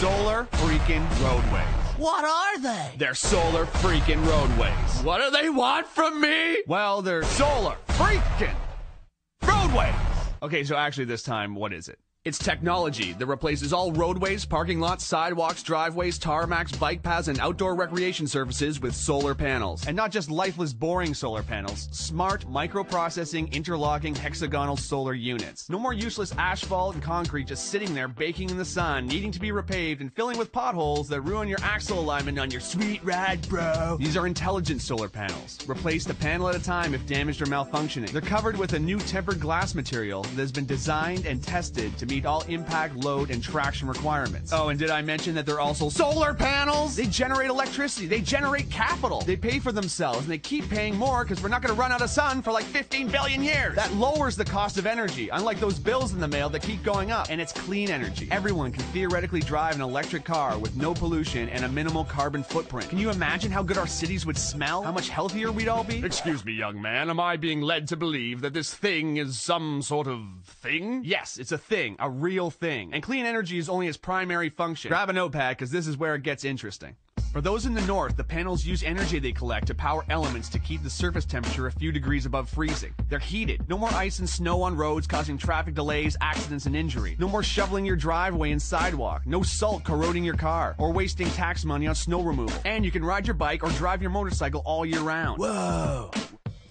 solar freaking roadways. What are they? They're solar freaking roadways. What do they want from me? Well, they're solar freaking roadways. Okay, so actually this time, what is it? It's technology that replaces all roadways, parking lots, sidewalks, driveways, tarmacs, bike paths, and outdoor recreation surfaces with solar panels. And not just lifeless, boring solar panels. Smart, microprocessing, interlocking, hexagonal solar units. No more useless asphalt and concrete just sitting there baking in the sun, needing to be repaved and filling with potholes that ruin your axle alignment on your sweet ride, bro. These are intelligent solar panels. Replace a panel at a time if damaged or malfunctioning. They're covered with a new tempered glass material that has been designed and tested to meet all impact, load, and traction requirements. Oh, and did I mention that they're also solar panels? They generate electricity. They generate capital. They pay for themselves, and they keep paying more because we're not going to run out of sun for like 15 billion years. That lowers the cost of energy, unlike those bills in the mail that keep going up. And it's clean energy. Everyone can theoretically drive an electric car with no pollution and a minimal carbon footprint. Can you imagine how good our cities would smell? How much healthier we'd all be? Excuse me, young man. Am I being led to believe that this thing is some sort of thing? Yes, it's a thing. A real thing. And clean energy is only its primary function. Grab a notepad, because this is where it gets interesting. For those in the north, the panels use energy they collect to power elements to keep the surface temperature a few degrees above freezing. They're heated. No more ice and snow on roads causing traffic delays, accidents, and injury. No more shoveling your driveway and sidewalk. No salt corroding your car or wasting tax money on snow removal. And you can ride your bike or drive your motorcycle all year round. Whoa!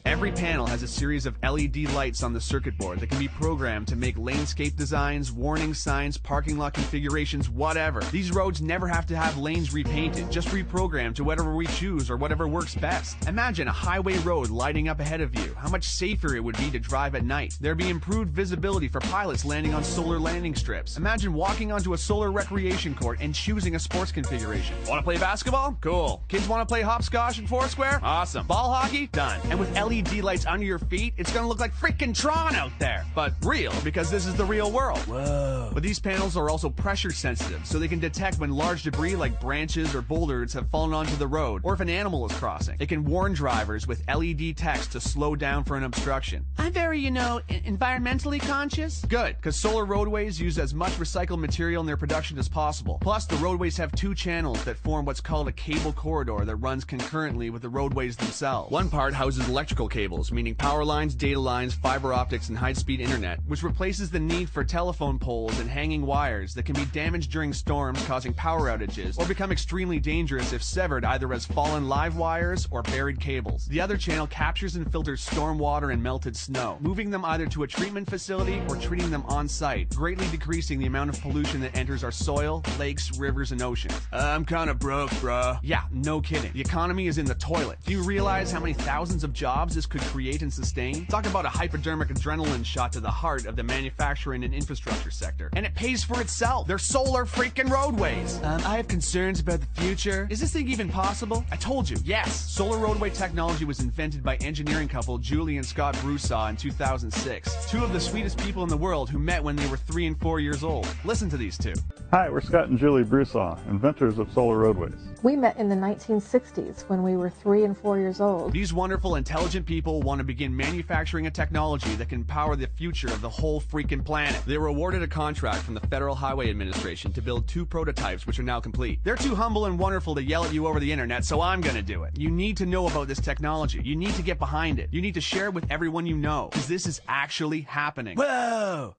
Every panel has a series of LED lights on the circuit board that can be programmed to make landscape designs, warning signs, parking lot configurations, whatever. These roads never have to have lanes repainted, just reprogrammed to whatever we choose or whatever works best. Imagine a highway road lighting up ahead of you. How much safer it would be to drive at night. There'd be improved visibility for pilots landing on solar landing strips. Imagine walking onto a solar recreation court and choosing a sports configuration. Want to play basketball? Cool. Kids want to play hopscotch and foursquare? Awesome. Ball hockey? Done. And with LED lights under your feet, it's gonna look like freaking Tron out there. But real, because this is the real world. Whoa. But these panels are also pressure sensitive, so they can detect when large debris like branches or boulders have fallen onto the road, or if an animal is crossing. It can warn drivers with LED text to slow down for an obstruction. I'm very, environmentally conscious. Good, because solar roadways use as much recycled material in their production as possible. Plus, the roadways have two channels that form what's called a cable corridor that runs concurrently with the roadways themselves. One part houses electrical cables, meaning power lines, data lines, fiber optics, and high-speed internet, which replaces the need for telephone poles and hanging wires that can be damaged during storms, causing power outages, or become extremely dangerous if severed either as fallen live wires or buried cables. The other channel captures and filters storm water and melted snow, moving them either to a treatment facility or treating them on-site, greatly decreasing the amount of pollution that enters our soil, lakes, rivers, and oceans. I'm kinda broke, bruh. Yeah, no kidding. The economy is in the toilet. Do you realize how many thousands of jobs this could create and sustain? Talk about a hypodermic adrenaline shot to the heart of the manufacturing and infrastructure sector. And it pays for itself. They're solar freaking roadways. I have concerns about the future. Is this thing even possible? I told you, yes. Solar roadway technology was invented by engineering couple Julie and Scott Broussard in 2006. Two of the sweetest people in the world who met when they were 3 and 4 years old. Listen to these two. Hi, we're Scott and Julie Broussard, inventors of solar roadways. We met in the 1960s when we were 3 and 4 years old. These wonderful, intelligent people want to begin manufacturing a technology that can power the future of the whole freaking planet. They were awarded a contract from the Federal Highway Administration to build 2 prototypes, which are now complete. They're too humble and wonderful to yell at you over the internet, so I'm gonna do it. You need to know about this technology. You need to get behind it. You need to share it with everyone you know, because this is actually happening. Whoa!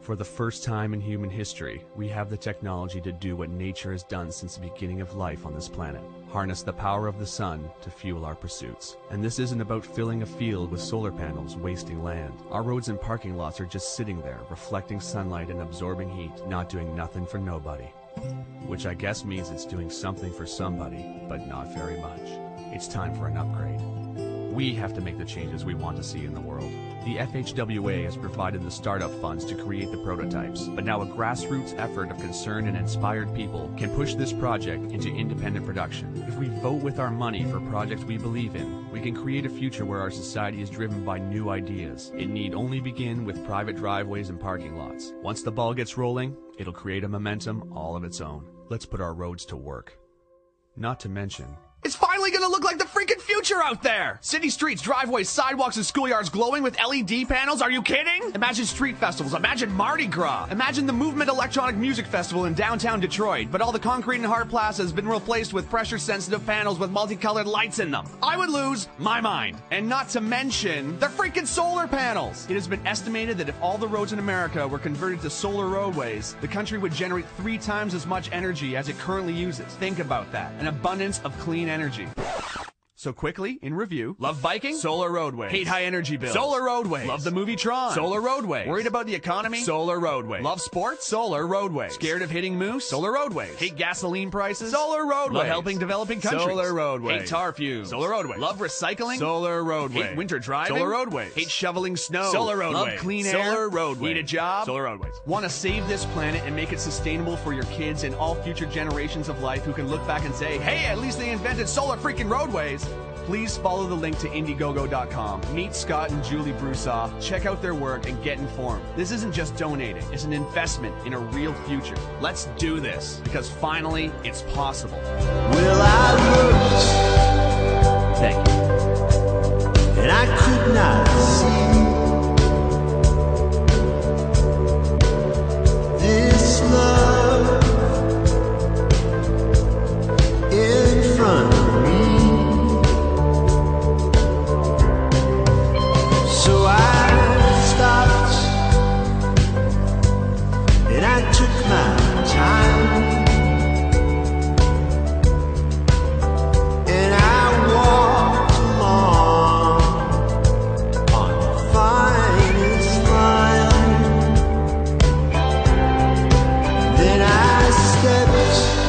For the first time in human history, we have the technology to do what nature has done since the beginning of life on this planet. Harness the power of the sun to fuel our pursuits. And this isn't about filling a field with solar panels, wasting land. Our roads and parking lots are just sitting there, reflecting sunlight and absorbing heat, not doing nothing for nobody. Which I guess means it's doing something for somebody, but not very much. It's time for an upgrade. We have to make the changes we want to see in the world. The FHWA has provided the startup funds to create the prototypes, but now a grassroots effort of concerned and inspired people can push this project into independent production. If we vote with our money for projects we believe in, we can create a future where our society is driven by new ideas. It need only begin with private driveways and parking lots. Once the ball gets rolling, it'll create a momentum all of its own. Let's put our roads to work. Not to mention, it's finally finally gonna look like the freaking future out there! City streets, driveways, sidewalks, and schoolyards glowing with LED panels? Are you kidding? Imagine street festivals, imagine Mardi Gras, imagine the Movement Electronic Music Festival in downtown Detroit, but all the concrete in Hart Plaza has been replaced with pressure-sensitive panels with multicolored lights in them. I would lose my mind. And not to mention, they're freaking solar panels! It has been estimated that if all the roads in America were converted to solar roadways, the country would generate 3 times as much energy as it currently uses. Think about that. An abundance of clean energy. So quickly, in review, love biking? Solar roadways. Hate high energy bills? Solar roadways. Love the movie Tron? Solar roadways. Worried about the economy? Solar roadways. Love sports? Solar roadways. Scared of hitting moose? Solar roadways. Hate gasoline prices? Solar roadways. Love helping developing countries? Solar roadways. Hate tar fumes? Solar roadways. Love recycling? Solar roadways. Hate winter driving? Solar roadways. Hate shoveling snow? Solar roadways. Love clean air? Solar roadways. Need a job? Solar roadways. Want to save this planet and make it sustainable for your kids and all future generations of life who can look back and say, hey, at least they invented solar freaking roadways? Please follow the link to Indiegogo.com. Meet Scott and Julie Broussard, check out their work, and get informed. This isn't just donating, it's an investment in a real future. Let's do this, because finally, it's possible. Well, I looked, Thank you. and I could not see this love in front of me. So I stopped, and I took my time, and I walked along on the finest line. Then I stepped